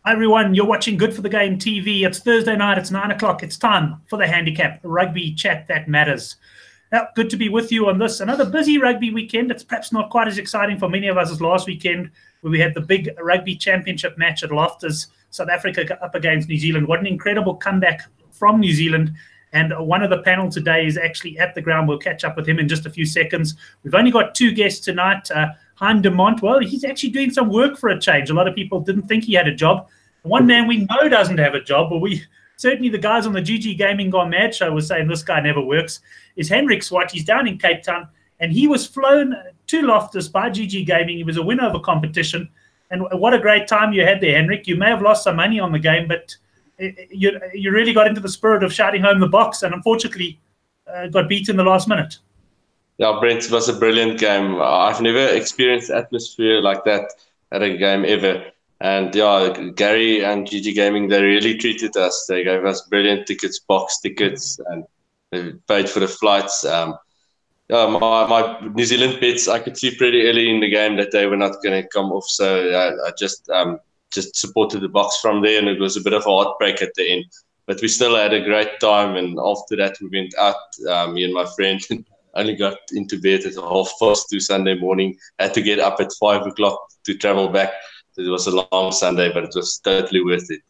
Hi everyone, you're watching Good for the Game TV. It's Thursday night, it's 9 o'clock. It's time for the Handicap, the rugby chat that matters. Now, good to be with you on this. Another busy rugby weekend. It's perhaps not quite as exciting for many of us as last weekend, where we had the big Rugby Championship match at Loftus, South Africa up against New Zealand. What an incredible comeback from New Zealand. And one of the panel today is actually at the ground. We'll catch up with him in just a few seconds. We've only got two guests tonight. Hein de Mont, well, he's actually doing some work for a change. A lot of people didn't think he had a job. One man we know doesn't have a job, but certainly the guys on the GG Gaming Gone Mad show were saying this guy never works, is Henrik Swart. He's down in Cape Town, and he was flown to Loftus by GG Gaming. He was a winner of a competition, and what a great time you had there, Henrik. You may have lost some money on the game, but you really got into the spirit of shouting home the box, and unfortunately got beat in the last minute. Yeah, Brent, it was a brilliant game. I've never experienced atmosphere like that at a game ever. And yeah, Gary and GG Gaming, they really treated us. They gave us brilliant tickets, box tickets, and they paid for the flights. Yeah, my New Zealand bets, I could see pretty early in the game that they were not going to come off. So I just supported the box from there, and it was a bit of a heartbreak at the end. But we still had a great time, and after that we went out, me and my friend. Only got into bed at 2:30 Sunday morning. Had to get up at 5 o'clock to travel back. So it was a long Sunday, but it was totally worth it.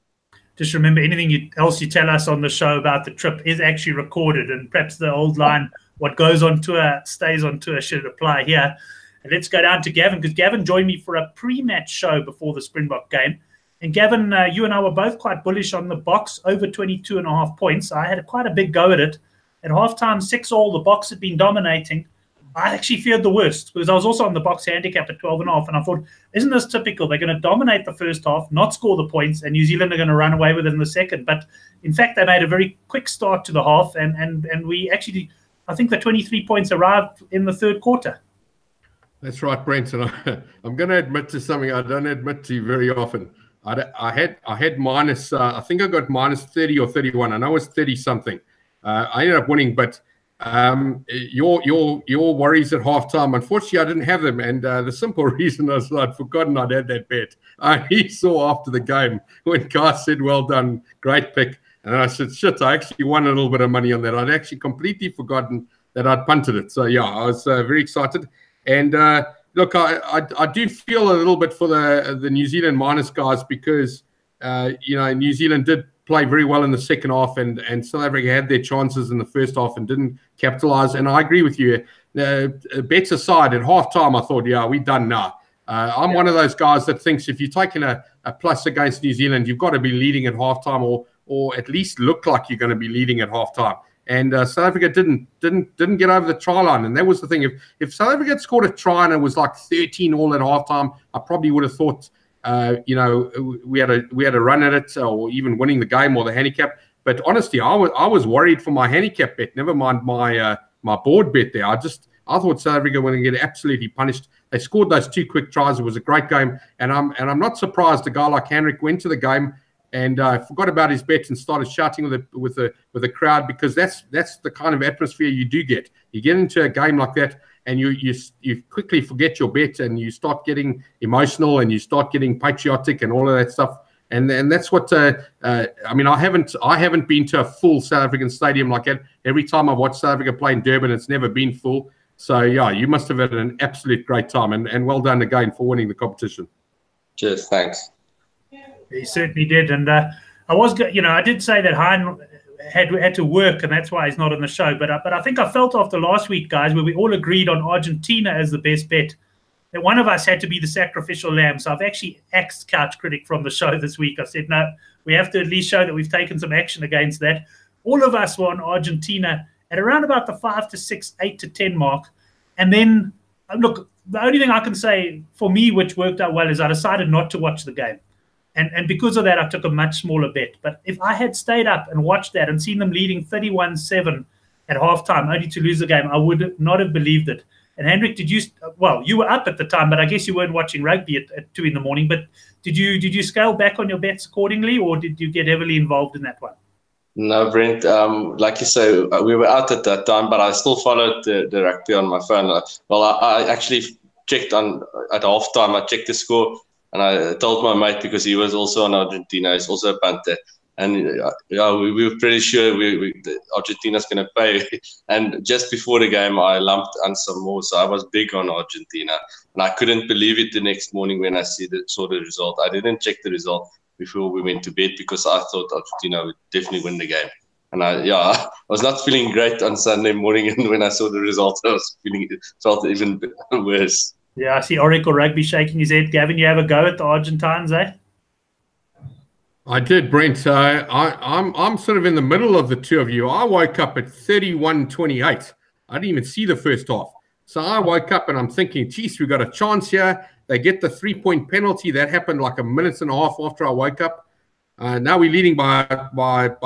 Just remember, anything else you tell us on the show about the trip is actually recorded, and perhaps the old line, what goes on tour stays on tour, should apply here. And let's go down to Gavin, because Gavin joined me for a pre-match show before the Springbok game. And Gavin, you and I were both quite bullish on the box, over 22.5 points. I had quite a big go at it. At halftime, 6-all, the box had been dominating. I actually feared the worst, because I was also on the box handicap at 12.5, and I thought, isn't this typical? They're going to dominate the first half, not score the points, and New Zealand are going to run away with it in the second. But in fact, they made a very quick start to the half, and we actually, I think the 23 points arrived in the third quarter. That's right, Brent. And I'm going to admit to something I don't admit to very often. I had minus, I think I got minus 30 or 31. I know it was 30 something. I ended up winning, but your worries at halftime, unfortunately, I didn't have them, and the simple reason is I'd forgotten I'd had that bet. I saw after the game when Guy said, "Well done, great pick," and I said, "Shit, I actually won a little bit of money on that." I'd actually completely forgotten that I'd punted it. So yeah, I was very excited, and look, I do feel a little bit for the New Zealand minus guys, because you know, New Zealand did play very well in the second half, and South Africa had their chances in the first half and didn't capitalize. And I agree with you. Bets aside, at halftime, I thought, yeah, we're done now. I'm one of those guys that thinks if you're taking a plus against New Zealand, you've got to be leading at halftime, or at least look like you're going to be leading at halftime. And South Africa didn't get over the try line, and that was the thing. If South Africa had scored a try and it was like 13-all at halftime, I probably would have thought, you know, we had a run at it, or even winning the game or the handicap. But honestly, I was worried for my handicap bet. Never mind my my board bet there. I thought South Africa were going to get absolutely punished. They scored those two quick tries. It was a great game, and I'm not surprised a guy like Henrik went to the game and forgot about his bet and started shouting with the crowd, because that's the kind of atmosphere you do get. You get into a game like that, and you quickly forget your bet, and you start getting emotional, and you start getting patriotic and all of that stuff. And that's what I mean. I haven't been to a full South African stadium like that. Every time I watch South Africa play in Durban, it's never been full. So yeah, you must have had an absolute great time, and well done again for winning the competition. Cheers, thanks. He certainly did, and I did say that Hein had to work, and that's why he's not on the show. But I think I felt after last week, guys, where we all agreed on Argentina as the best bet, that one of us had to be the sacrificial lamb. So I've actually axed Couch Critic from the show this week. I said, no, we have to at least show that we've taken some action against that. All of us were on Argentina at around about the 5 to 6, 8 to 10 mark. And then, look, the only thing I can say for me which worked out well is I decided not to watch the game. And because of that, I took a much smaller bet. But if I had stayed up and watched that and seen them leading 31-7 at halftime, only to lose the game, I would not have believed it. And Hendrik, you were up at the time, but I guess you weren't watching rugby at 2 in the morning. But did you scale back on your bets accordingly, or did you get heavily involved in that one? No, Brent, like you say, we were out at that time, but I still followed the rugby on my phone. I actually checked at halftime. I checked the score. And I told my mate, because he was also on Argentina, he's also a punter. And yeah, we were pretty sure Argentina's going to pay. And just before the game, I lumped on some more. So I was big on Argentina. And I couldn't believe it the next morning when I saw the result. I didn't check the result before we went to bed because I thought Argentina would definitely win the game. And I was not feeling great on Sunday morning. And when I saw the result, I was felt even worse. Yeah, I see Oracle Rugby shaking his head. Gavin, you have a go at the Argentines, eh? I did, Brent. I'm sort of in the middle of the two of you. I woke up at 31-28. I didn't even see the first half. So I woke up and I'm thinking, geez, we got a chance here. They get the 3-point penalty. That happened like a minute and a half after I woke up. Now we're leading by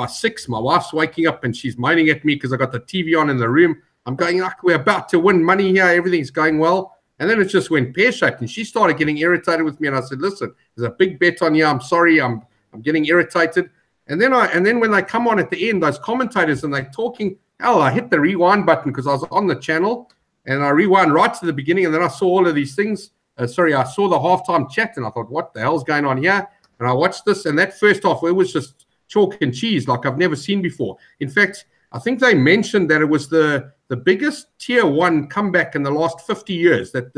6. My wife's waking up and she's moaning at me because I got the TV on in the room. I'm going, like, we're about to win money here. Everything's going well. And then it just went pear-shaped. And she started getting irritated with me. And I said, listen, there's a big bet on you. I'm sorry. I'm getting irritated. And then when they come on at the end, those commentators, and they're talking, hell, I hit the rewind button because I was on the channel. And I rewound right to the beginning. And then I saw all of these things. I saw the halftime chat. And I thought, what the hell's going on here? And I watched this. And that first half, it was just chalk and cheese like I've never seen before. In fact, I think they mentioned that it was the biggest tier 1 comeback in the last 50 years that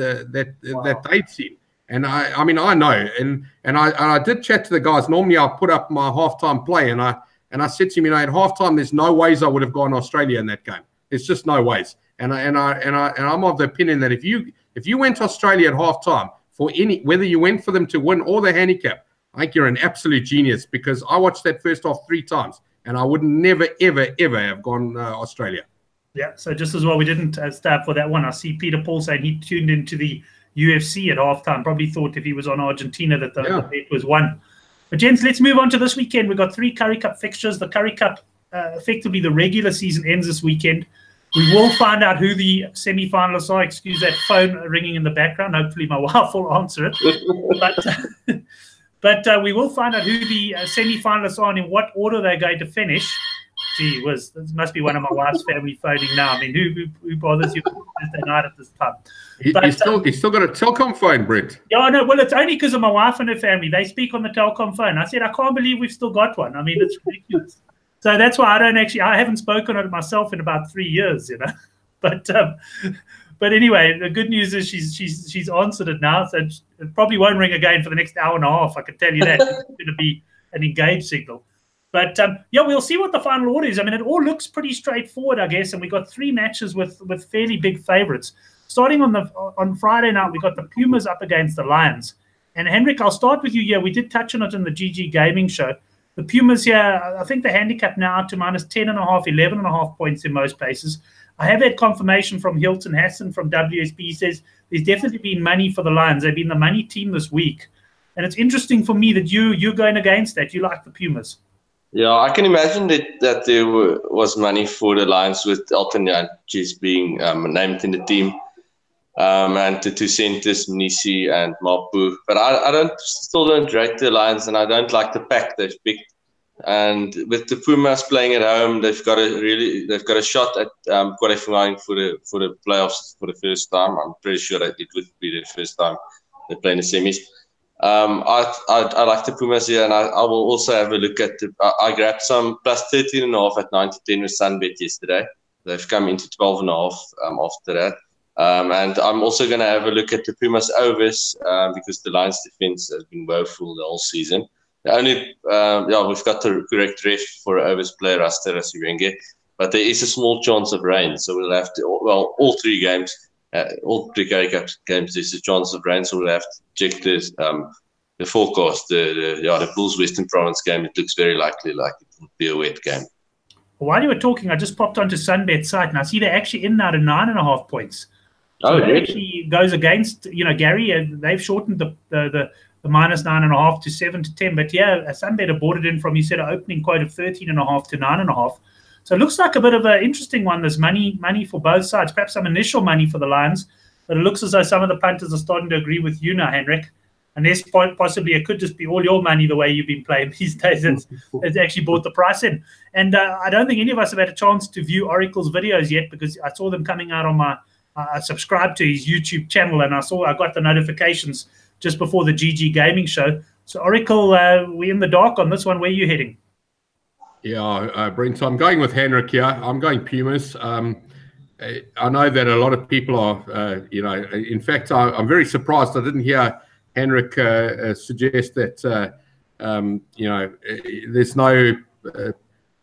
they'd seen. And I mean, I know, and I did chat to the guys. Normally, I put up my halftime play, and I said to him, at halftime, there's no ways I would have gone Australia in that game. There's just no ways. And I'm of the opinion that if you went to Australia at halftime whether you went for them to win or the handicap, I think you're an absolute genius, because I watched that first half 3 times, and I would never, ever, ever have gone Australia. Yeah, so just as well we didn't start for that one. I see Peter Paul saying he tuned into the UFC at halftime. Probably thought if he was on Argentina that the bet was won. But gents, let's move on to this weekend. We've got 3 Currie Cup fixtures. The Currie Cup, effectively the regular season, ends this weekend. We will find out who the semi-finalists are. Excuse that phone ringing in the background. Hopefully my wife will answer it. But we will find out who the semi-finalists are and in what order they're going to finish. Gee whiz, this must be one of my wife's family phoning now. I mean, who bothers you Thursday night at this time? He's still got a Telkom phone, Brent. Yeah, no, well, it's only because of my wife and her family. They speak on the Telkom phone. I said, I can't believe we've still got one. I mean, it's ridiculous. So that's why I haven't spoken on it myself in about 3 years, you know. But anyway, the good news is she's answered it now. So it probably won't ring again for the next hour and a half. I can tell you that. It's going to be an engaged signal. But yeah, we'll see what the final order is. I mean, it all looks pretty straightforward, I guess. And we got 3 matches with fairly big favourites. Starting on Friday night, we got the Pumas up against the Lions. And Hendrik, I'll start with you here. We did touch on it in the GG Gaming show. The Pumas here, I think the handicap now to minus 10.5, 11.5 points in most places. I have had confirmation from Hilton Hassan from WSB. He says there's definitely been money for the Lions. They've been the money team this week. And it's interesting for me that you're going against that. You like the Pumas. Yeah, I can imagine that there was money for the Lions with Elton Jantjies being named in the team. And to Centis, Nisi, and Mapu. But I still don't rate the Lions, and I don't like the pack they've picked. And with the Pumas playing at home, they've got a shot at qualifying for the playoffs for the first time. I'm pretty sure that it would be the first time they play in the semis. I like the Pumas here, and I will also have a look at I grabbed some plus 13.5 at 9-10 with Sunbet yesterday. They've come into 12.5 after that. And I'm also going to have a look at the Pumas overs because the Lions defense has been woeful the whole season. We've got the correct ref for overs player, Rasta Rasiwenge, but there is a small chance of rain, so we'll have to. Well, all 3 games, all 3 Currie Cup games, there's a chance of rain, so we'll have to check this. The forecast. The Bulls Western Province game. It looks very likely like it would be a wet game. While you were talking, I just popped onto Sunbet's site, and I see they're actually in now to 9.5 points. So that actually goes against, Gary. They've shortened the minus 9.5 to 7 to 10. But yeah, Sunbet bought it in from, you said, an opening quote of 13.5 to 9.5. So it looks like a bit of an interesting one. There's money for both sides. Perhaps some initial money for the Lions, but it looks as though some of the punters are starting to agree with you now, Hendrik. Unless possibly it could just be all your money the way you've been playing these days. It's actually bought the price in. And I don't think any of us have had a chance to view Oracle's videos yet, because I saw them coming out on my. I subscribed to his YouTube channel, and I got the notifications just before the GG Gaming show. So, Oracle, we're in the dark on this one. Where are you heading? Yeah, Brent, I'm going with Henrik here. I'm going Pumas. I know that a lot of people are, in fact, I'm very surprised I didn't hear Henrik suggest that, there's no,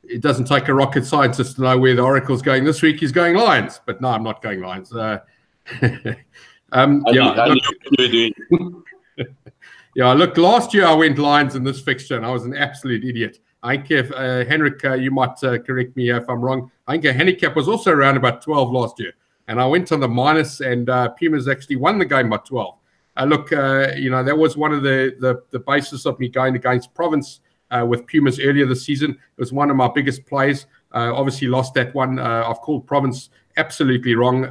it doesn't take a rocket scientist to know where the Oracle's going this week. He's going Lions, but no, I'm not going Lions. Look, last year I went Lions in this fixture, and I was an absolute idiot. I think if Henrik, you might correct me if I'm wrong. I think a handicap was also around about 12 last year, and I went on the minus, and Pumas actually won the game by 12. That was one of the basis of me going against Province with Pumas earlier this season. It was one of my biggest plays. Obviously lost that one. I've called Province absolutely wrong,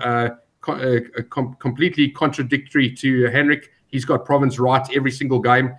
completely contradictory to Henrik. He's got Province right every single game.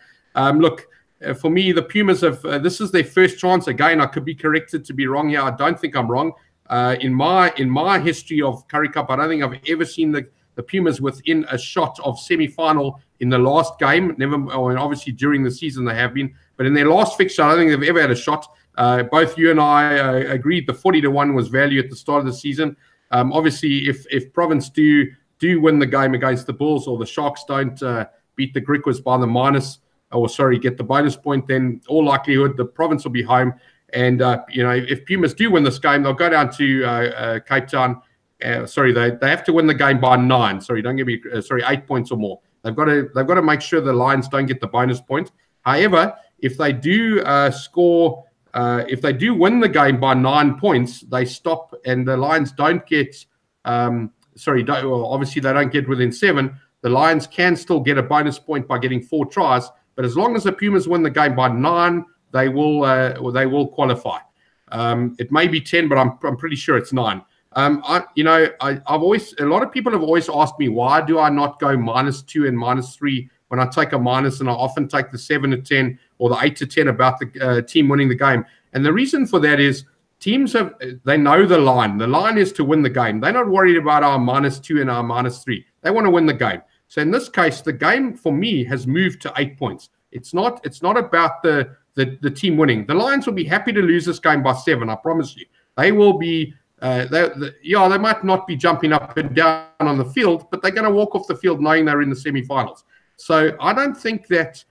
For me, the Pumas have this is their first chance. Again, I could be corrected to be wrong here. I don't think I'm wrong. In my history of Currie Cup, I don't think I've ever seen the Pumas within a shot of semi-final in the last game. Never, and obviously during the season they have been, but in their last fixture, I don't think they've ever had a shot. Both you and I agreed the 40-1 was value at the start of the season. Obviously, if Province do win the game against the Bulls, or the Sharks don't beat the Griquas by the minus, get the bonus point, then all likelihood the Province will be home. And if Pumas do win this game, they'll go down to Cape Town. They have to win the game by 9. 8 points or more. They've got to make sure the Lions don't get the bonus point. However, if they do if they do win the game by 9 points, they stop, and the Lions don't get. Obviously they don't get within 7. The Lions can still get a bonus point by getting 4 tries. But as long as the Pumas win the game by 9, they will qualify. It may be 10, but I'm pretty sure it's 9. I've always, a lot of people have always asked me, why do I not go -2 and -3 when I take a minus, and I often take the 7 to 10 or the 8 to 10 about the team winning the game. And the reason for that is teams they know the line. The line is to win the game. They're not worried about our -2 and our -3. They want to win the game. So in this case, the game for me has moved to 8 points. It's not about the team winning. The Lions will be happy to lose this game by 7. I promise you. They will be. They might not be jumping up and down on the field, but they're going to walk off the field knowing they're in the semi-finals. So I don't think that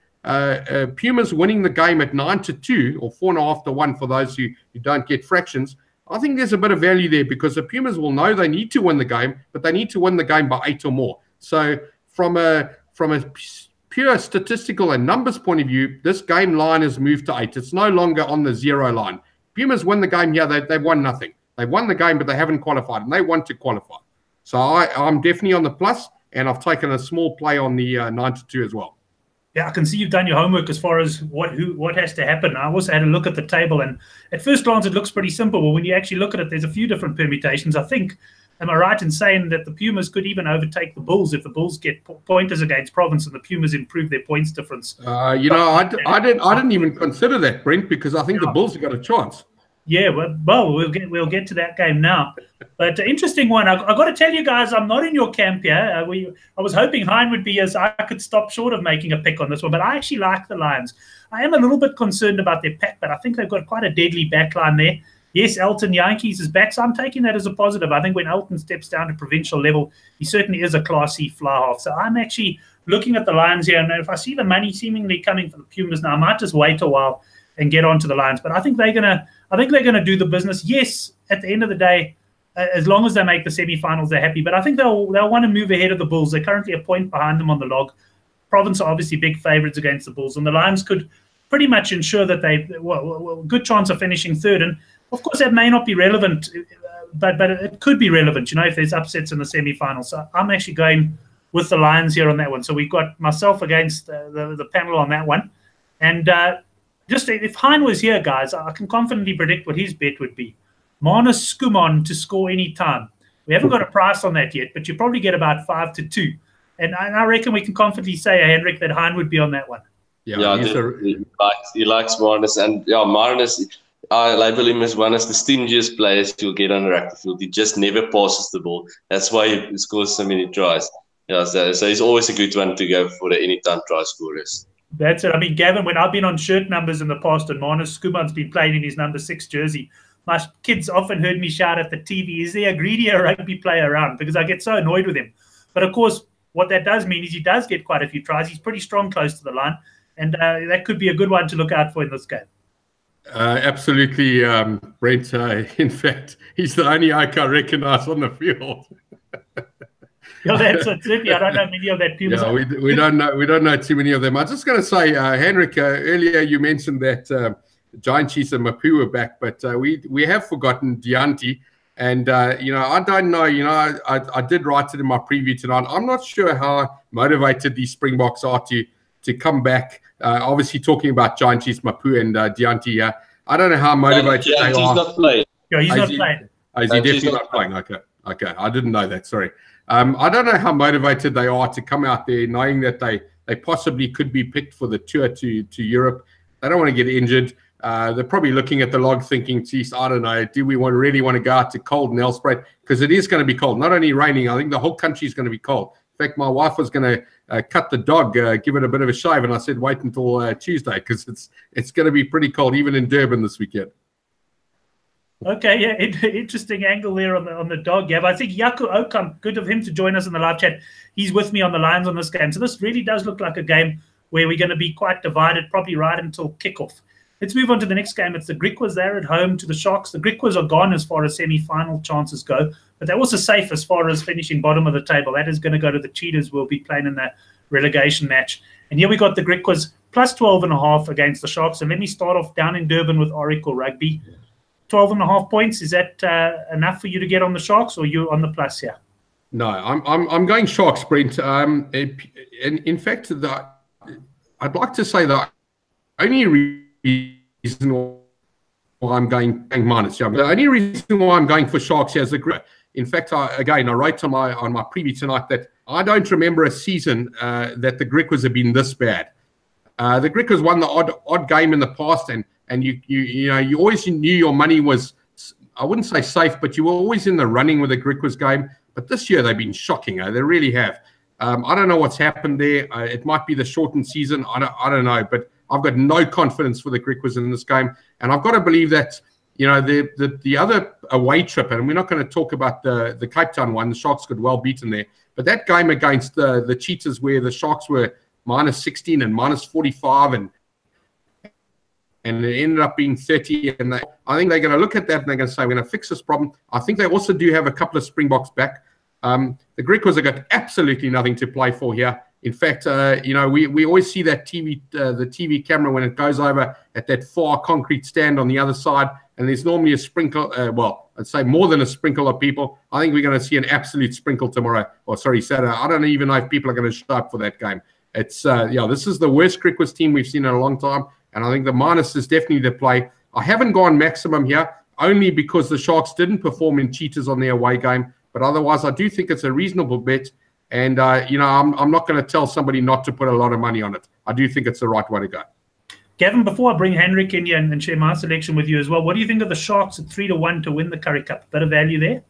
Pumas winning the game at 9-2 or 4.5-1 for those who don't get fractions. I think there's a bit of value there, because the Pumas will know they need to win the game, but they need to win the game by 8 or more. So from a pure statistical and numbers point of view, this game line has moved to 8. It's no longer on the 0 line. Pumas win the game here. They've won nothing. They've won the game, but they haven't qualified, and they want to qualify. So I'm definitely on the plus, and I've taken a small play on the 9-2 as well. Yeah, I can see you've done your homework as far as what has to happen. I also had a look at the table, and at first glance it looks pretty simple. But when you actually look at it, there's a few different permutations. I think, am I right in saying that the Pumas could even overtake the Bulls if the Bulls get pointers against Province and the Pumas improve their points difference? I didn't even consider that, Brent, because I think the Bulls have got a chance. Yeah, well, we'll get to that game now. But an interesting one. I've got to tell you guys, I'm not in your camp here. I was hoping Hein would be, as I could stop short of making a pick on this one, but I actually like the Lions. I am a little bit concerned about their pack, but I think they've got quite a deadly back line there. Yes, Elton Yankees is back, so I'm taking that as a positive. I think when Elton steps down to provincial level, he certainly is a Class C fly half. So I'm actually looking at the Lions here, and if I see the money seemingly coming for the Pumas now, I might just wait a while and get onto the Lions. But I think they're gonna do the business. Yes, at the end of the day, as long as they make the semi-finals, they're happy. But I think they'll want to move ahead of the Bulls. They're currently a point behind them on the log. Province are obviously big favourites against the Bulls, and the Lions could pretty much ensure that good chance of finishing third. And of course, that may not be relevant, but it could be relevant, if there's upsets in the semi-finals. So I'm actually going with the Lions here on that one. So we've got myself against the panel on that one, and. Just if Hein was here, guys, I can confidently predict what his bet would be. Marnus Skuman to score any time. We haven't got a price on that yet, but you probably get about 5-2. And I reckon we can confidently say, Hendrik, that Hein would be on that one. Yeah, he likes Marnus. And Marnus, I label him as one of the stingiest players you'll get on the rugby field. He just never passes the ball. That's why he scores so many tries. Yeah, so he's always a good one to go for the anytime try scorers. That's it. I mean, Gavin, when I've been on shirt numbers in the past and Manus Skuman's been playing in his number 6 jersey, my kids often heard me shout at the TV, is there a greedier rugby player around? Because I get so annoyed with him. But of course, what that does mean is he does get quite a few tries. He's pretty strong close to the line. And that could be a good one to look out for in this game. Absolutely, Brent. In fact, he's the only oak I recognise on the field. Yeah, that's it. Certainly, I don't know many of that Pumas. Yeah, we don't know too many of them. I was just going to say, Henrik, earlier you mentioned that Giant Chiefs and Mapu were back, but we have forgotten Dianti. And I don't know. I did write it in my preview tonight. I'm not sure how motivated these Springboks are to come back. Obviously, talking about Giant Chiefs, Mapu, and Dianti here. I don't know how motivated they are. He's not playing. Yeah, he's not playing. Is he definitely not playing? Okay. I didn't know that. Sorry. I don't know how motivated they are to come out there knowing that they possibly could be picked for the tour to Europe. They don't want to get injured. They're probably looking at the log thinking, geez, I don't know, do we really want to go out to cold and Nelspruit? Because it is going to be cold. Not only raining, I think the whole country is going to be cold. In fact, my wife was going to cut the dog, give it a bit of a shave, and I said wait until Tuesday because it's going to be pretty cold, even in Durban this weekend. Okay, yeah, interesting angle there on the dog, Gav. I think Yaku Okam, good of him to join us in the live chat. He's with me on the Lions on this game. So this really does look like a game where we're going to be quite divided, probably right until kickoff. Let's move on to the next game. It's the Griquas there at home to the Sharks. The Griquas are gone as far as semi-final chances go, but they're also safe as far as finishing bottom of the table. That is going to go to the Cheetahs. We'll be playing in the relegation match. And here we got the Griquas plus 12.5 against the Sharks. And let me start off down in Durban with Oracle Rugby. 12.5 points. Is that enough for you to get on the Sharks, or you on the plus here? No, I'm going Sharks, Brent. In fact, I'd like to say the only reason why I'm going minus. Yeah, the only reason why I'm going for Sharks here is the grip. In fact, I wrote on my preview tonight that I don't remember a season that the Griquas have been this bad. The Griquas won the odd game in the past, and you always knew your money was, I wouldn't say safe, but you were always in the running with the Griquas game. But this year they've been shocking. They really have. I don't know what's happened there. It might be the shortened season. I don't know, but I've got no confidence for the Griquas in this game, and I've got to believe that the other away trip, and we're not going to talk about the Cape Town one. The Sharks got well beaten there, but that game against the Cheetahs, where the Sharks were minus 16 and minus 45, and it ended up being 30. And I think they're going to look at that and they're going to say, we're going to fix this problem. I think they also do have a couple of Springboks back. The Griquas have got absolutely nothing to play for here. In fact, we always see that the TV camera when it goes over at that far concrete stand on the other side, and there's normally a sprinkle, I'd say more than a sprinkle of people. I think we're going to see an absolute sprinkle tomorrow, Saturday. I don't even know if people are going to show up for that game. It's this is the worst Griquas team we've seen in a long time, and I think the minus is definitely the play. I haven't gone maximum here, only because the Sharks didn't perform in Cheetahs on their away game, but otherwise I do think it's a reasonable bet. And, I'm not going to tell somebody not to put a lot of money on it. I do think it's the right way to go. Gavin, before I bring Henrik in here and share my selection with you as well, what do you think of the Sharks at 3-1 to win the Currie Cup? Bit of value there?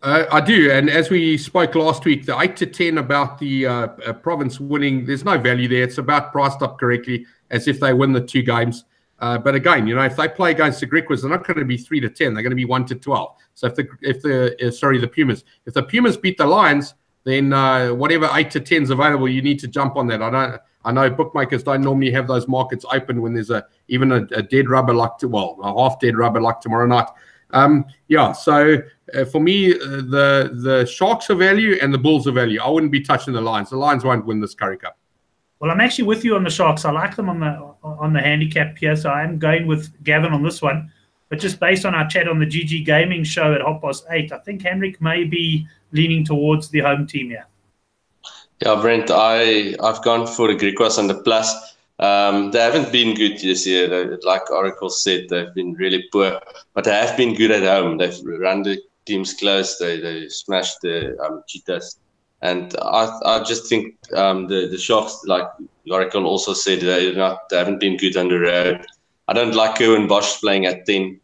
I do. And as we spoke last week, the 8-10 about the province winning, there's no value there. It's about priced up correctly as if they win the 2 games. But again, if they play against the Griquas, they're not going to be 3-10. They're going to be 1-12. So the Pumas. If the Pumas beat the Lions, then whatever 8-10 is available, you need to jump on that. I know bookmakers don't normally have those markets open when there's even a dead rubber like a half dead rubber like tomorrow night. So for me, the Sharks are value and the Bulls are value. I wouldn't be touching the Lions. The Lions won't win this Currie Cup. Well, I'm actually with you on the Sharks. I like them on the handicap here, so I'm going with Gavin on this one. But just based on our chat on the GG Gaming show at 8:30, I think Henrik may be leaning towards the home team here. Yeah, Brent, I've gone for the Griquas and the plus. They haven't been good this year. Like Oracle said, they've been really poor, but they have been good at home. They've run the teams close. They smashed the Cheetahs. And I just think the Sharks, like Oracle also said, they haven't been good on the road. I don't like Kerwin Bosch playing at 10.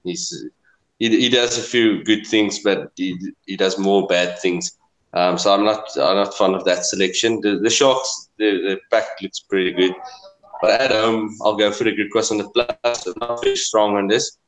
He does a few good things, but he does more bad things. So I'm not fond of that selection. The Sharks, the pack looks pretty good. But at home, I'll go for the Griquas on the plus. I'm not very strong on this.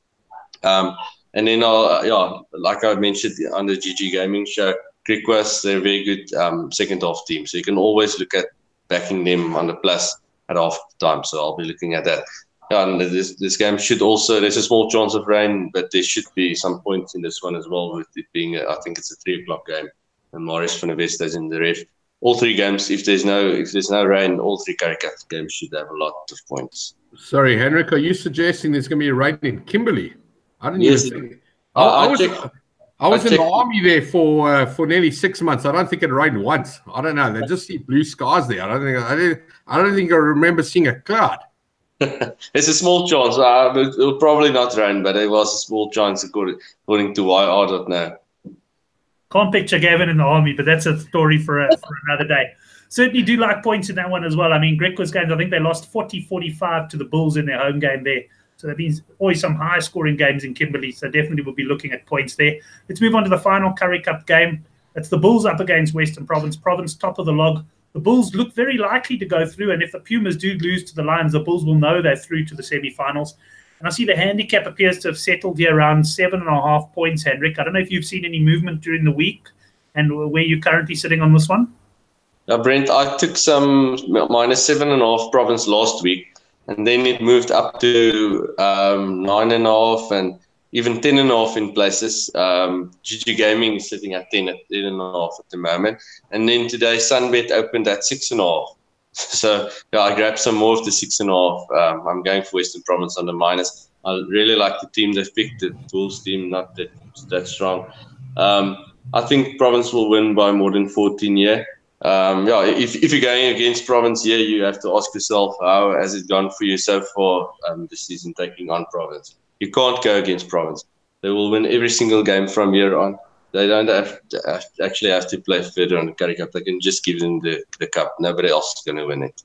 And then like I mentioned on the GG Gaming show, Griquas, they're a very good second half team. So you can always look at backing them on the plus at half time. So I'll be looking at that. And this game should also, there's a small chance of rain, but there should be some points in this one as well, with it being, I think it's a 3 o'clock game. And Marius van der West is in the ref. All 3 games, if there's no rain, all 3 Currie Cup games should have a lot of points. Sorry, Henrik, are you suggesting there's going to be a rain in Kimberley? I didn't even think. I was in the army there for nearly 6 months. I don't think it rained once. I don't know. They just see blue skies there. I don't think I remember seeing a cloud. It's a small chance. It will probably not rain, but it was a small chance according to YR.now. Can't picture Gavin in the army, but that's a story for another day. Certainly do like points in that one as well. I mean, Griquas games, I think they lost 40-45 to the Bulls in their home game there. So there have been always some high-scoring games in Kimberley, so definitely we'll be looking at points there. Let's move on to the final Currie Cup game. It's the Bulls up against Western Province. Province top of the log. The Bulls look very likely to go through, and if the Pumas do lose to the Lions, the Bulls will know they're through to the semi-finals. And I see the handicap appears to have settled here around 7.5 points, Hendrik. I don't know if you've seen any movement during the week and where you're currently sitting on this one. Brent, I took some -7.5 Province last week, and then it moved up to 9.5 and even 10.5 in places. GG Gaming is sitting at 10.5 at the moment. And then today, Sunbet opened at 6.5. So yeah, I grabbed some more of the 6.5. I'm going for Western Province on the minus. I really like the team they've picked, the Bulls team, not that strong. I think Province will win by more than 14 here. If you're going against Province here, you have to ask yourself, how has it gone for you so far this season taking on Province? You can't go against Province. They will win every single game from here on. They don't actually have to play further on the Currie Cup. They can just give them the cup. Nobody else is going to win it.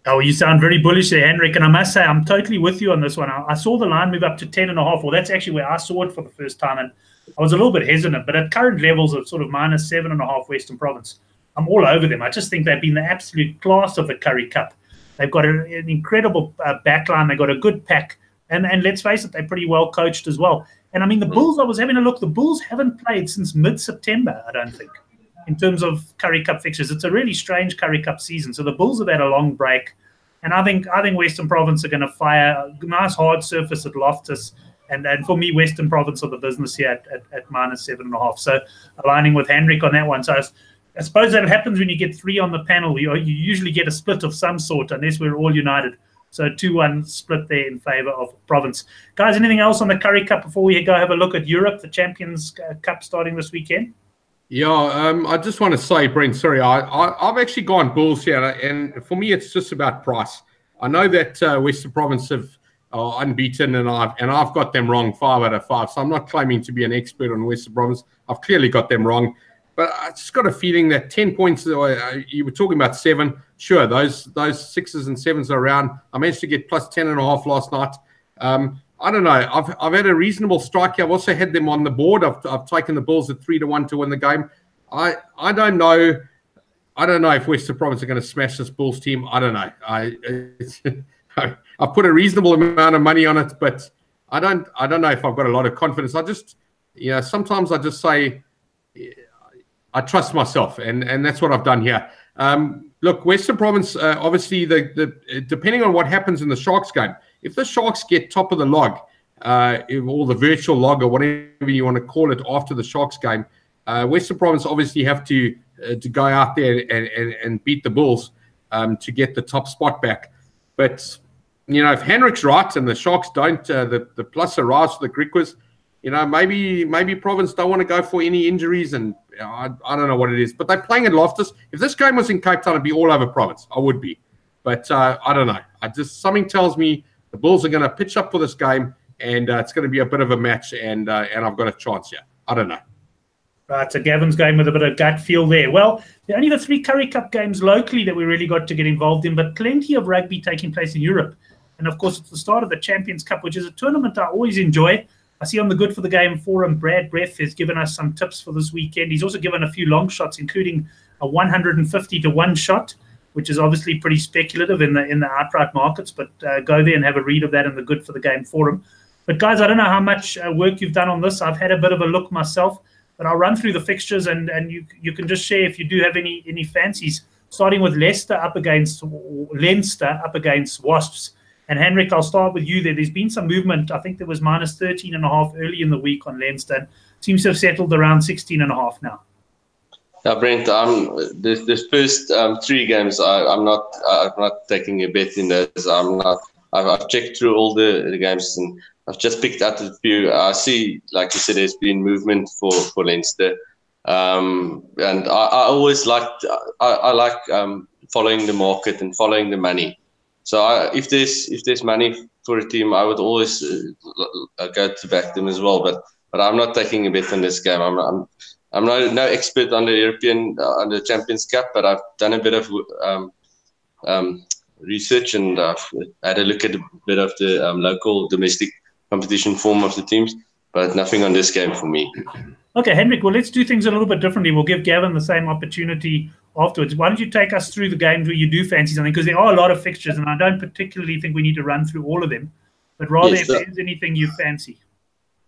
Oh, you sound very bullish there, Henrik. And I must say, I'm totally with you on this one. I saw the line move up to 10.5. Well, that's actually where I saw it for the first time. And I was a little bit hesitant. But at current levels of sort of -7.5 Western Province, I'm all over them. I just think they've been the absolute class of the Currie Cup. They've got an incredible backline. They've got a good pack. And let's face it, they're pretty well coached as well. And I mean, the Bulls, I was having a look, the Bulls haven't played since mid-September, I don't think, in terms of Currie Cup fixtures. It's a really strange Currie Cup season. So the Bulls have had a long break. And I think Western Province are going to fire a nice hard surface at Loftus. And for me, Western Province are the business here at -7.5. So aligning with Henrik on that one. So I suppose that happens when you get 3 on the panel. You usually get a split of some sort, unless we're all united. So 2-1 split there in favour of Province. Guys, anything else on the Currie Cup before we go have a look at Europe, the Champions Cup starting this weekend? Yeah, I just want to say, Brent, sorry, I've actually gone Bulls here, and for me, it's just about price. I know that Western Province are unbeaten, and I've got them wrong 5 out of 5. So I'm not claiming to be an expert on Western Province. I've clearly got them wrong. But I just got a feeling that 10 points, you were talking about 7. Sure, those 6s and 7s are around. I managed to get plus 10.5 last night. I don't know. I've had a reasonable strike here. I've also had them on the board. I've taken the Bulls at 3-1 to win the game. I don't know. I don't know if Western Province are going to smash this Bulls team. I don't know. I put a reasonable amount of money on it, but I don't know if I've got a lot of confidence. Sometimes I just say, I trust myself, and that's what I've done here. Look, Western Province, obviously, depending on what happens in the Sharks game, if the Sharks get top of the log, or the virtual log, or whatever you want to call it, after the Sharks game, Western Province obviously have to go out there and beat the Bulls to get the top spot back. But if Henrik's right and the Sharks don't, the plus arrives for the Griquas. Maybe Province don't want to go for any injuries, and I don't know what it is. But they're playing at Loftus. If this game was in Cape Town, it'd be all over Province. I would be. But I don't know. Something tells me the Bulls are going to pitch up for this game, and it's going to be a bit of a match, and I've got a chance here. I don't know. Right, so Gavin's going with a bit of gut feel there. Well, there are only the 3 Currie Cup games locally that we really got to get involved in, but plenty of rugby taking place in Europe. And, of course, it's the start of the Champions Cup, which is a tournament I always enjoy. I see on the Good for the Game forum, Brad Breff has given us some tips for this weekend. He's also given a few long shots, including a 150 to 1 shot, which is obviously pretty speculative in the outright markets, but go there and have a read of that in the Good for the Game forum. But guys, I don't know how much work you've done on this. I've had a bit of a look myself, but I'll run through the fixtures and you can just share if you do have any fancies, starting with Leinster up against Wasps. And Henrik, I'll start with you there. There's been some movement. I think there was minus 13.5 early in the week on Leinster. Seems to have settled around 16.5 now. Yeah, Brent. This first 3 games, I'm not taking a bet in those. I've checked through all the games and I've just picked out a few. I see, like you said, there's been movement for Leinster, and I always like following the market and following the money. So if there's money for a team, I would always go to back them as well. But I'm not taking a bet on this game. I'm no expert on the European on the Champions Cup, but I've done a bit of research and I've had a look at a bit of the local domestic competition form of the teams, but nothing on this game for me. Okay, Henrik, well, let's do things a little bit differently. We'll give Gavin the same opportunity afterwards. Why don't you take us through the games where you do fancy something? Because there are a lot of fixtures, and I don't particularly think we need to run through all of them, but rather if there is anything you fancy.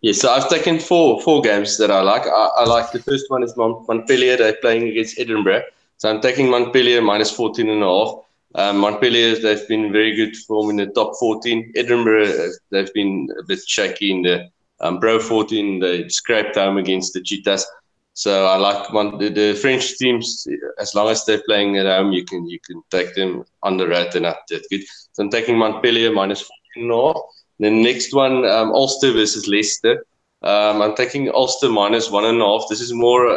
Yes, so I've taken four games that I like. I like the first one is Montpellier. They're playing against Edinburgh. So I'm taking Montpellier minus 14.5. Montpellier, they've been very good form in the top 14. Edinburgh, they've been a bit shaky in the Pro 14. They scraped home against the Cheetahs. So I like the French teams. As long as they're playing at home, you can take them on the road and not that good. So I'm taking Montpellier minus 14.5. The next one, Ulster versus Leicester. I'm taking Ulster minus 1.5. This is more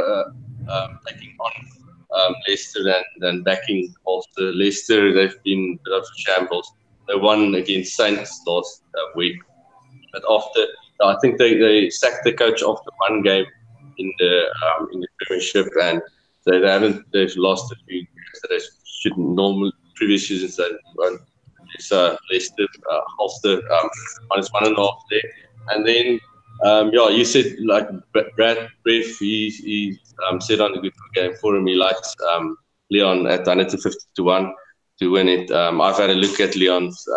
taking on Leicester than backing Ulster. Leicester, they've been a bit of shambles. They won against Saints last week, but I think they sacked the coach after 1 game in the Premiership, and they've lost a few games that they shouldn't normally. Previous seasons they won. So Leicester, Ulster minus 1.5 there, and then you said like Brad Breff, he said on the Good Game forum he likes Leon at 150 to 1 to win it. I've had a look at Leon's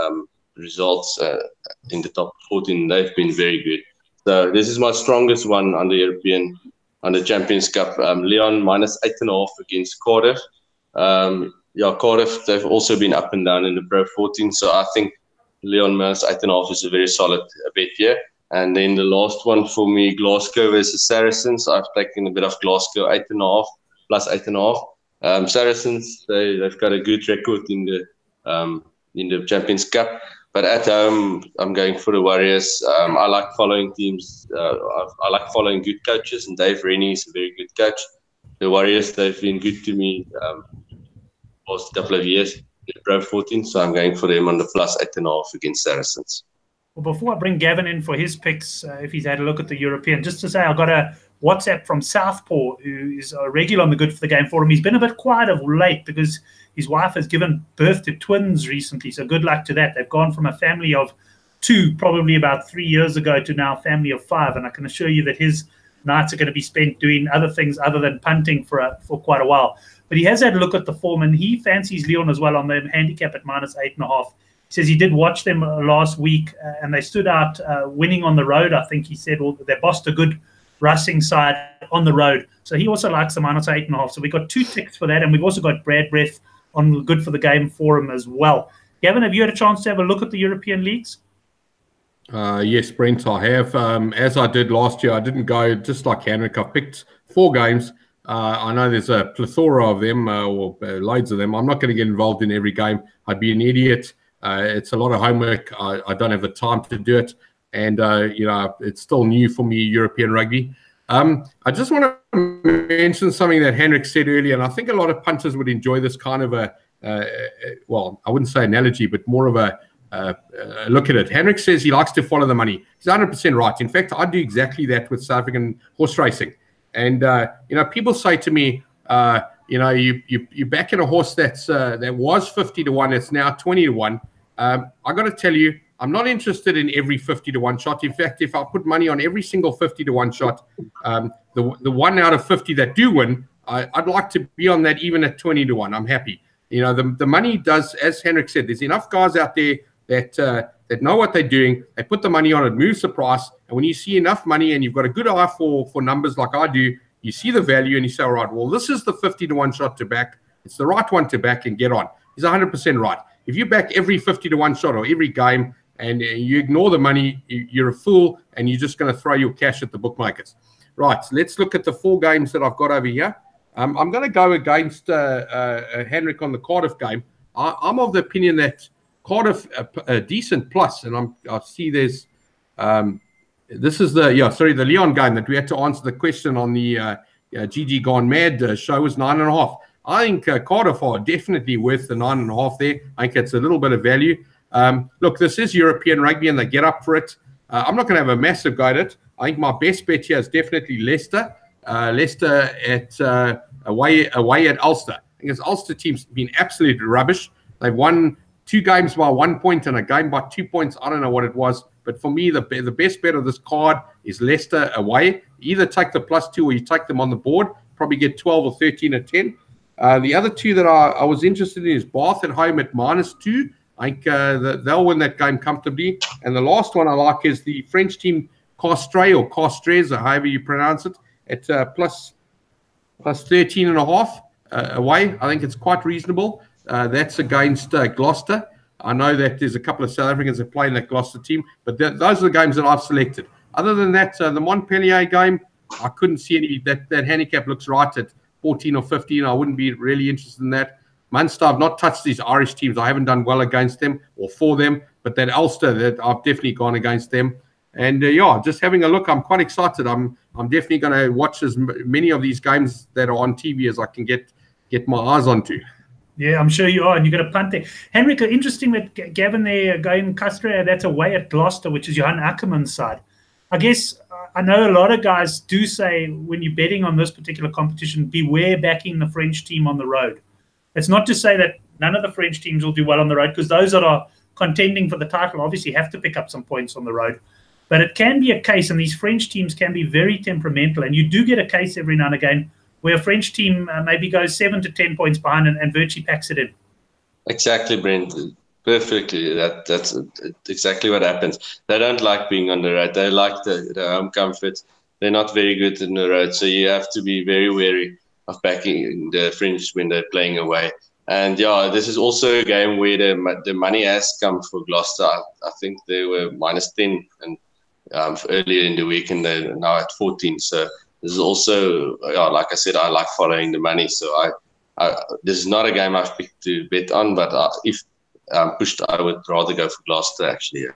results in the top 14. They've been very good. So this is my strongest one on the Champions Cup. Leon minus 8.5 against Cardiff. Cardiff, they've also been up and down in the Pro 14. So I think Leon minus 8.5 is a very solid bet here. And then the last one for me, Glasgow versus Saracens. I've taken a bit of Glasgow 8.5 plus 8.5. Saracens, they've got a good record in the Champions Cup, but at home I'm going for the Warriors. I like following teams. I like following good coaches, and Dave Rennie is a very good coach. The Warriors, they've been good to me last couple of years in Pro 14, so I'm going for them on the plus 8.5 against Saracens. Well, before I bring Gavin in for his picks, if he's had a look at the European, just to say I got a WhatsApp from Southpaw, who is a regular on the Good for the Game forum. He's been a bit quiet of late because his wife has given birth to twins recently, so good luck to that. They've gone from a family of 2 probably about 3 years ago to now a family of 5, and I can assure you that his nights are going to be spent doing other things other than punting for quite a while. But he has had a look at the form, and he fancies Leon as well on the handicap at minus 8.5. He says he did watch them last week, and they stood out winning on the road. I think he said they bossed a good Racing side on the road. So he also likes the minus 8.5. So we got 2 ticks for that, and we've also got Brad Breff on the Good for the Game forum as well. Gavin, have you had a chance to have a look at the European leagues? Yes, Brent, I have. As I did last year, I didn't go just like Henrik. I picked 4 games. I know there's a plethora of them, or loads of them. I'm not going to get involved in every game. I'd be an idiot. It's a lot of homework. I don't have the time to do it. And, it's still new for me, European rugby. I just want to mention something that Henrik said earlier, and I think a lot of punters would enjoy this kind of well, I wouldn't say analogy, but more of a look at it. Henrik says he likes to follow the money. He's 100% right. In fact, I do exactly that with South African horse racing. And, people say to me, you back in a horse that was 50 to 1, it's now 20 to 1. I got to tell you, I'm not interested in every 50 to 1 shot. In fact, if I put money on every single 50 to 1 shot, the 1 out of 50 that do win, I'd like to be on that even at 20 to 1. I'm happy. You know, the money does, as Henrik said, there's enough guys out there that know what they're doing. They put the money on it, moves the price. And when you see enough money and you've got a good eye for numbers like I do, you see the value and you say, all right, well, this is the 50 to 1 shot to back. It's the right one to back and get on. He's 100% right. If you back every 50 to 1 shot or every game and you ignore the money, you're a fool and you're just going to throw your cash at the bookmakers. Right, so let's look at the 4 games that I've got over here. I'm going to go against Henrik on the Cardiff game. I'm of the opinion that Cardiff a decent plus, and I see there's this is the the Leon game that we had to answer the question on the GG Gone Mad show was 9.5. I think Cardiff are definitely worth the 9.5 there. I think it's a little bit of value. Look, this is European rugby and they get up for it. I'm not going to have a massive go at it. I think my best bet here is definitely Leicester. Leicester at away at Ulster. I think this Ulster team's been absolutely rubbish. They've won 2 games by 1 point and a game by 2 points. I don't know what it was. But for me, the best bet of this card is Leicester away. You either take the +2 or you take them on the board. Probably get 12 or 13 or 10. The other 2 that I was interested in is Bath at home at -2. I think they'll win that game comfortably. And the last one I like is the French team Castres or Castres, or however you pronounce it, at plus 13.5 away. I think it's quite reasonable. That's against Gloucester. I know that there's a couple of South Africans that play in that Gloucester team, but those are the games that I've selected. Other than that, the Montpellier game, I couldn't see any. That handicap looks right at 14 or 15. I wouldn't be really interested in that. Munster, I've not touched these Irish teams. I haven't done well against them or for them, but that Ulster, that I've definitely gone against them. And just having a look, I'm quite excited. I'm definitely going to watch as many of these games that are on TV as I can get my eyes onto. Yeah, I'm sure you are, and you're going to punt there. Henrik, interesting that Gavin there going Castres, that's away at Gloucester, which is Johan Ackerman's side. I guess I know a lot of guys do say when you're betting on this particular competition, beware backing the French team on the road. It's not to say that none of the French teams will do well on the road, because those that are contending for the title obviously have to pick up some points on the road. But it can be a case, and these French teams can be very temperamental, and you do get a case every now and again where a French team maybe goes 7 to 10 points behind and virtually packs it in. Exactly, Brent. Perfectly. That's exactly what happens. They don't like being on the road. They like the home comfort. They're not very good in the road, so you have to be very wary of backing the French when they're playing away. And this is also a game where the money has come for Gloucester. I think they were -10 and earlier in the week, and they're now at 14. So this is also, like I said, I like following the money. So this is not a game I've picked to bet on, but if I'm pushed, I would rather go for Gloucester actually.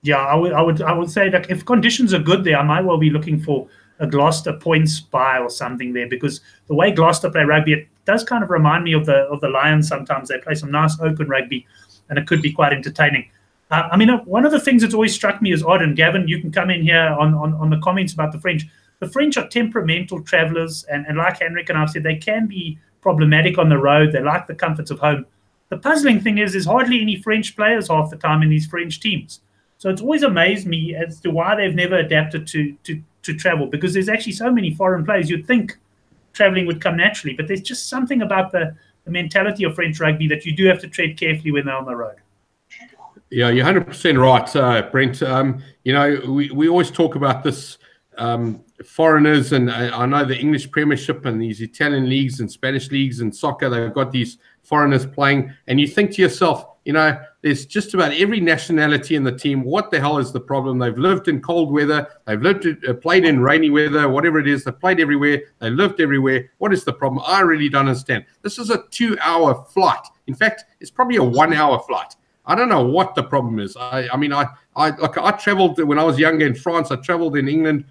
Yeah, I would say that if conditions are good there, I might well be looking for a Gloucester points buy or something there, because the way Gloucester play rugby, it does kind of remind me of the Lions. Sometimes they play some nice open rugby, and it could be quite entertaining. I mean, one of the things that's always struck me as odd, and Gavin, you can come in here on the comments about the French. The French are temperamental travellers, and like Henrik and I've said, they can be problematic on the road. They like the comforts of home. The puzzling thing is there's hardly any French players half the time in these French teams. So it's always amazed me as to why they've never adapted to travel, because there's actually so many foreign players. You'd think travelling would come naturally, but there's just something about the mentality of French rugby that you do have to tread carefully when they're on the road. Yeah, you're 100% right, Brent. We always talk about this foreigners, and I know the English Premiership and these Italian leagues and Spanish leagues and soccer, they've got these foreigners playing, and you think to yourself, there's just about every nationality in the team. What the hell is the problem? They've lived in cold weather. They've played in rainy weather, whatever it is. They've played everywhere. They lived everywhere. What is the problem? I really don't understand. This is a 2-hour flight. In fact, it's probably a 1-hour flight. I don't know what the problem is. I traveled when I was younger in France. I traveled in England.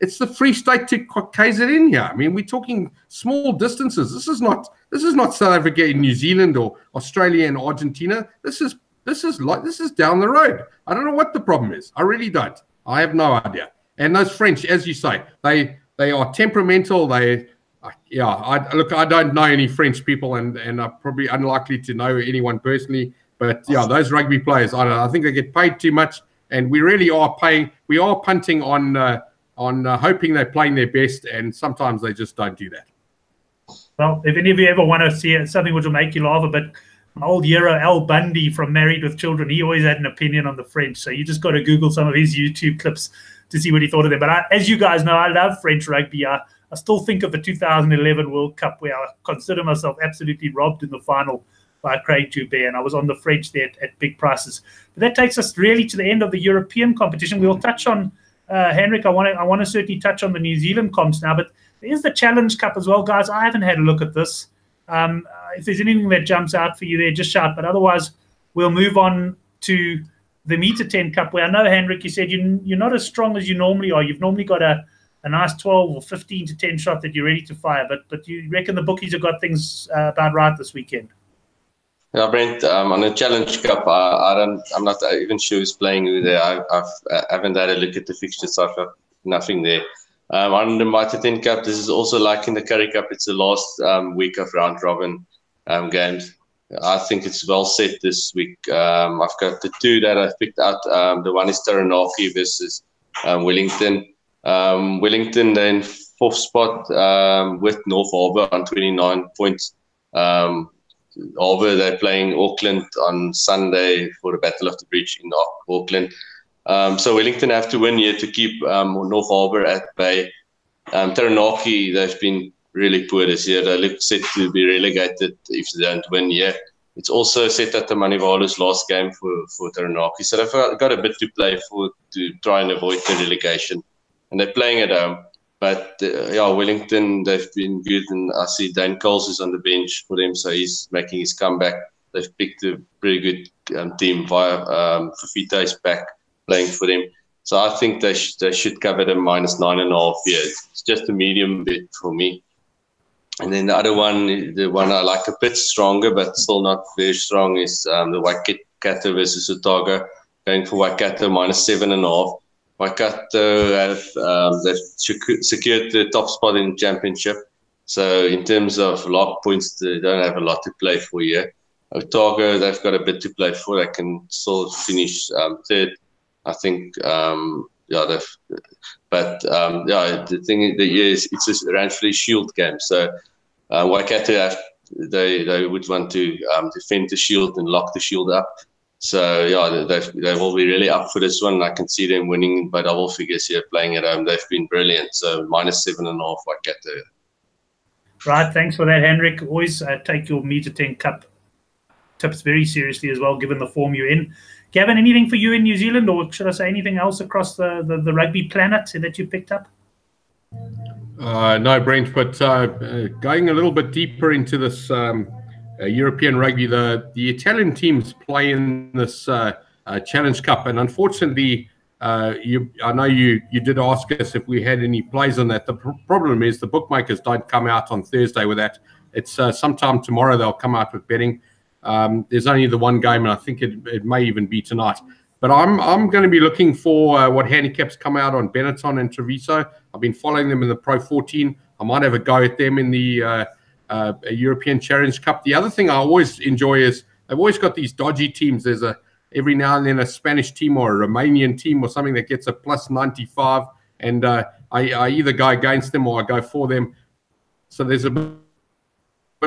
It's the Free State to KZN here. I mean, we're talking small distances. This is not South Africa and New Zealand or Australia and Argentina. This is down the road. I don't know what the problem is. I really don't. I have no idea. And those French, as you say, they are temperamental. They Look, I don't know any French people, and I'm probably unlikely to know anyone personally. But yeah, those rugby players, I don't know. I think they get paid too much, and we really are paying. We are punting on hoping they're playing their best, and sometimes they just don't do that. Well, if any of you ever want to see something which will make you laugh a bit, my old hero Al Bundy from Married with Children, he always had an opinion on the French. So you just got to Google some of his YouTube clips to see what he thought of them. But as you guys know, I love French rugby. I still think of the 2011 World Cup, where I consider myself absolutely robbed in the final by Craig Joubert, and I was on the French there at big prices. But that takes us really to the end of the European competition. We'll touch on, Henrik, I want to certainly touch on the New Zealand comps now, but there's the Challenge Cup as well, guys. I haven't had a look at this. If there's anything that jumps out for you there, just shout. But otherwise, we'll move on to the Mitre 10 Cup, where I know, Henrik, you said you're not as strong as you normally are. You've normally got a nice 12 or 15 to 10 shot that you're ready to fire. But you reckon the bookies have got things about right this weekend? Yeah, Brent, on the Challenge Cup, I'm not even sure who's playing who there. I haven't had a look at the fixtures, so I've got nothing there. On the Mitre 10 Cup, this is also like in the Currie Cup. It's the last week of round robin games. I think it's well set this week. I've got the two that I've picked out. The one is Taranaki versus Wellington. Wellington then fourth spot with North Harbour on 29 points. Harbour, they're playing Auckland on Sunday for the Battle of the Bridge in Auckland. So Wellington have to win here to keep North Harbour at bay. Taranaki, they've been really poor this year. They look set to be relegated if they don't win here. It's also set at the Manivalo's last game for Taranaki. So they've got a bit to play for to try and avoid the relegation. And they're playing at home. But Wellington, they've been good. And I see Dan Coles is on the bench for them, so he's making his comeback. They've picked a pretty good team via Fafita is back playing for them. So I think they should cover them -9.5 here. It's just a medium bit for me. And then the other one, the one I like a bit stronger, but still not very strong, is the Waikato versus Otago. Going for Waikato -7.5. Waikato they've secured the top spot in the championship. So in terms of lock points, they don't have a lot to play for here. Otago, they've got a bit to play for. They can still finish third. I think, the thing is, it's a Ranfurly Shield game. So Waikato, they would want to defend the shield and lock the shield up. So they will be really up for this one. I can see them winning by double figures here, playing at home. They've been brilliant. So -7.5 Waikato. Right, thanks for that, Henrik. Always take your Mitre 10 Cup tips very seriously as well, given the form you're in. Gavin, anything for you in New Zealand, or should I say anything else across the rugby planet that you picked up? No, Brent, but going a little bit deeper into this European rugby, the Italian teams play in this Challenge Cup, and unfortunately, I know you did ask us if we had any plays on that. The problem is the bookmakers don't come out on Thursday with that. It's sometime tomorrow they'll come out with betting. There's only the one game, and I think it may even be tonight. But I'm going to be looking for what handicaps come out on Benetton and Treviso. I've been following them in the Pro 14. I might have a go at them in the European Challenge Cup. The other thing I always enjoy is they've always got these dodgy teams. There's every now and then a Spanish team or a Romanian team or something that gets a +95, and I either go against them or I go for them. So there's a bit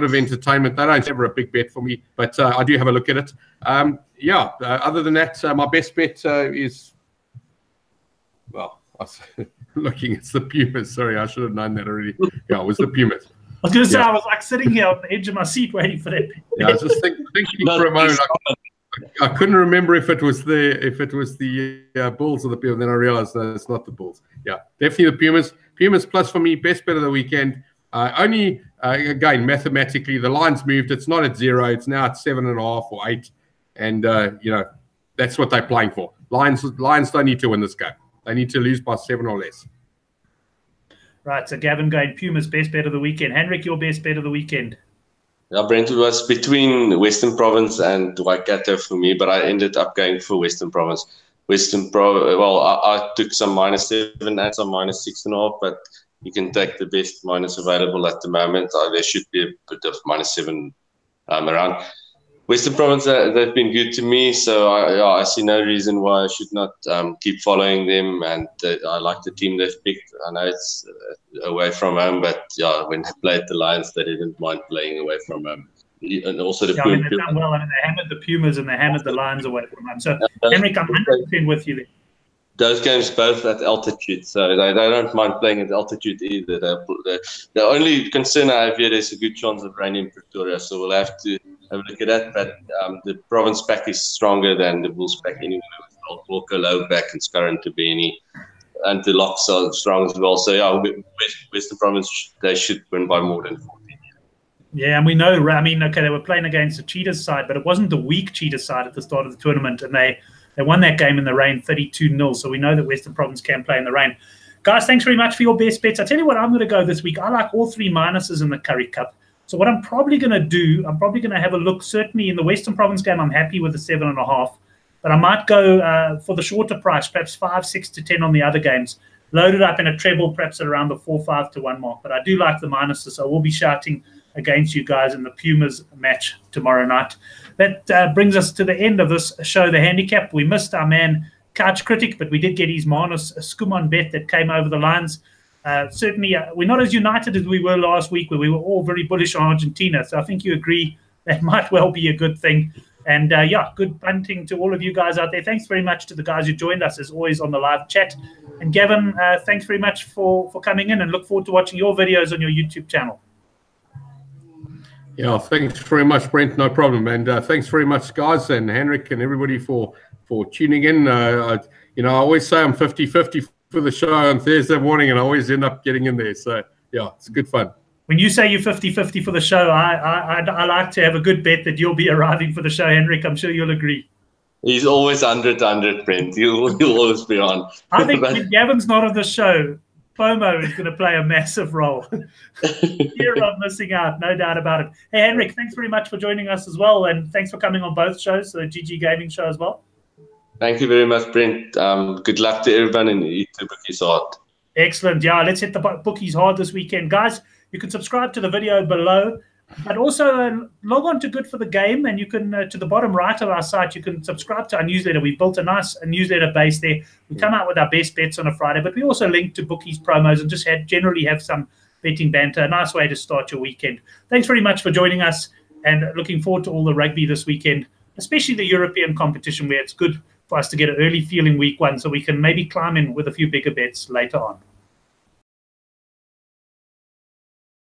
of entertainment. They don't ever a big bet for me, but I do have a look at it. Other than that, my best bet is, well, looking, it's the Pumas. Sorry, I should have known that already. Yeah, it was the Pumas. I was going to say, I was like sitting here on the edge of my seat waiting for that. Yeah, I was just thinking for a moment. I couldn't remember if it was the Bulls or the Pumas. Then I realized that it's not the Bulls. Yeah, definitely the Pumas. Pumas plus for me, best bet of the weekend. Only again, mathematically, the line's moved. It's not at 0. It's now at 7.5 or 8, and that's what they're playing for. Lions don't need to win this game. They need to lose by 7 or less. Right, so Gavin going Pumas best bet of the weekend. Henrik, your best bet of the weekend. Yeah, Brent, it was between Western Province and Waikato for me, but I ended up going for Western Province. I took some -7 and some -6.5, but you can take the best minus available at the moment. There should be a bit of -7 around. Western Province, they've been good to me, so I see no reason why I should not keep following them. And I like the team they've picked. I know it's away from home, but yeah, when they played the Lions, they didn't mind playing away from home. And also the Pumas. They've done well. I mean, they hammered the Pumas and they hammered the Lions away from home. So, Henrik, I'm 100% with you there. Those games both at altitude, so they don't mind playing at altitude either. The only concern I have here, there's a good chance of rain in Pretoria, so we'll have to have a look at that. But the province pack is stronger than the Bulls pack anyway. With Walker, low back, and Scarron to Benny, and the locks are strong as well. So yeah, Western Province, they should win by more than 14. Yeah, and we know. I mean, okay, they were playing against the Cheetahs side, but it wasn't the weak Cheetahs side at the start of the tournament, and they won that game in the rain 32-0. So we know that Western Province can play in the rain. Guys, thanks very much for your best bets. I tell you what, I'm going to go this week. I like all 3 minuses in the Currie Cup. So what I'm probably going to do, I'm probably going to have a look. Certainly in the Western Province game, I'm happy with the 7.5. But I might go for the shorter price, perhaps 5, 6 to 10 on the other games. Load it up in a treble, perhaps at around the 4-5 to 1 mark. But I do like the minuses. So I will be shouting against you guys in the Pumas match tomorrow night. That brings us to the end of this show, The Handicap. We missed our man, Couch Critic, but we did get his Manus Skuman bet that came over the lines. Certainly, we're not as united as we were last week, where we were all very bullish on Argentina. So I think you agree that might well be a good thing. And yeah, good punting to all of you guys out there. Thanks very much to the guys who joined us, as always, on the live chat. And Gavin, thanks very much for coming in, and look forward to watching your videos on your YouTube channel. Yeah, thanks very much, Brent. No problem. And thanks very much, guys, and Henrik and everybody for tuning in. I always say I'm 50-50 for the show on Thursday morning, and I always end up getting in there. So, yeah, it's good fun. When you say you're 50-50 for the show, I like to have a good bet that you'll be arriving for the show, Henrik. I'm sure you'll agree. He's always 100, Brent. He'll always be on. I think when Gavin's not on the show, FOMO is going to play a massive role. Fear of missing out, no doubt about it. Hey, Henrik, thanks very much for joining us as well, and thanks for coming on both shows, the GG Gaming show as well. Thank you very much, Brent. Good luck to everyone, and eat the bookies hard. Excellent. Yeah, let's hit the bookies hard this weekend. Guys, you can subscribe to the video below, but also log on to Good for the Game, and you can, to the bottom right of our site, you can subscribe to our newsletter. We've built a nice newsletter base there. We come out with our best bets on a Friday, but we also link to bookies promos and just generally have some betting banter. A nice way to start your weekend. Thanks very much for joining us, and looking forward to all the rugby this weekend, especially the European competition, where it's good for us to get an early feel in week 1 so we can maybe climb in with a few bigger bets later on.